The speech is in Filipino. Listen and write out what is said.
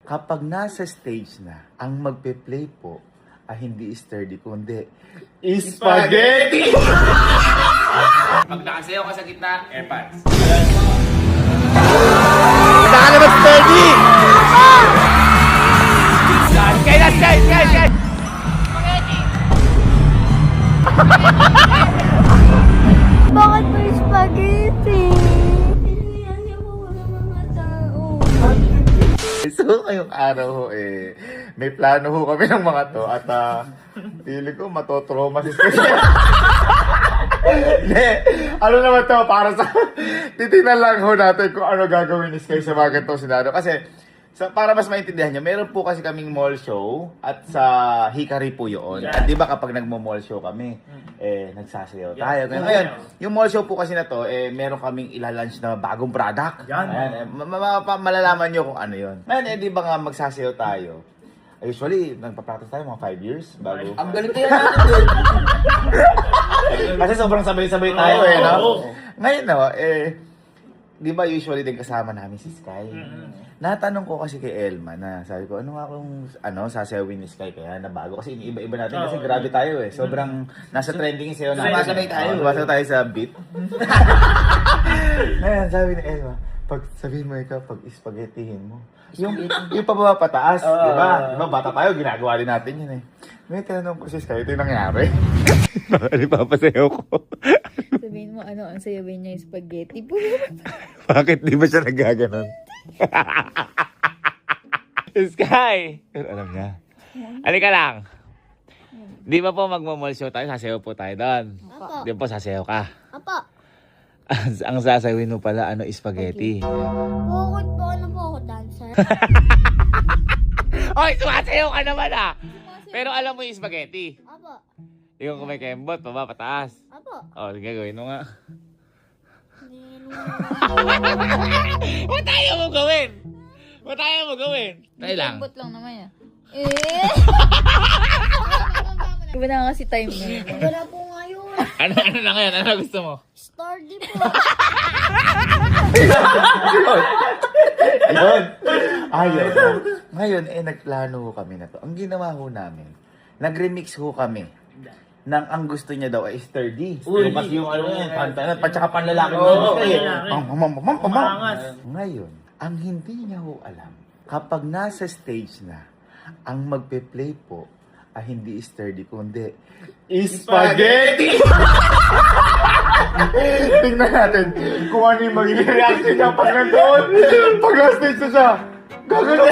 Kapag nasa stage na, ang magpe-play po ay hindi sturdy kundi spaghetti! Pag nakasayaw ka sa gitna, airpods. Saan ka na sturdy? Guys! Bakit may spaghetti? Iniyan mo wala mga tao. So, ngayong araw ho may plano ho kami ng mga to at pili ko matotrauma si Sky. Hindi, ano naman to, para sa titignan lang ho natin kung ano gagawin ni Sky sa mga ganitong senaryo. Kasi, para mas maintindihan nyo, meron po kasi kaming mall show at sa Hikari po yun. At di ba kapag nagmo-mall show kami, nagsasayaw tayo. Ngayon, yung mall show po kasi na to, meron kaming ilalunch na bagong product. Ayan, malalaman nyo kung ano yun. Ngayon, di ba nga magsasayaw tayo? Usually, nagpa-practice tayo mga 5 years bago. Ang galing kaya natin doon. Kasi sobrang sabay-sabay tayo no? Ngayon di ba usually din kasama namin si Sky? Natanong ko kasi kay Elma na sabi ko, ano nga kung sasayawin ni Sky kaya na bago? Kasi iniiba-iba natin kasi grabe tayo Sobrang nasa trending yung sayo natin. Sumasabay tayo. Sumasabay tayo sa beat. Ngayon, sabi ni Elma, pag sabihin mo ikaw, pag spaghettihin mo. Yung pababa pataas, di ba? Di ba, bata tayo, ginagawa din natin yun May tanong ko si Sky, ito yung nangyari. Ano papasayaw ko? Sabihin mo, ang sayawin niya yung spaghetti po. Bakit di ba siya nagaganon? Sky! Pero alam niya. Halika lang. Di ba po magmamall show tayo? Sasayaw po tayo doon. Apo. Di ba po sasayaw ka? Apo. Ang sasayawin mo pala, spaghetti. Bukod po, po ako dancer? Oy, sumasayaw ka naman Pero alam mo yung spaghetti. Apo. Yung kumikembot, baba, pataas. Apo. Sige, gawin mo nga. Hindi Ba't ayaw mo gawin? Ba't ayaw mo gawin? Try lang. Lambot lang naman yan. Iba na kasi time na yun. Wala po ngayon. Ano na ngayon? Ano gusto mo? Sturdy po. Yun. Ayun. Ngayon, nagplano ho kami na to. Ang ginawa ho namin, nag-remix ho kami ng ang gusto niya daw ay sturdy. Kasi yung tsaka panlalaki mo. Ngayon, ang hindi niya ho alam, kapag nasa stage na, ang magpe-play po ay hindi sturdy kundi spaghetti! Tingnan natin kung ano yung magiging reaction niya pag nandoon. Pag na-stage na siya. Gagano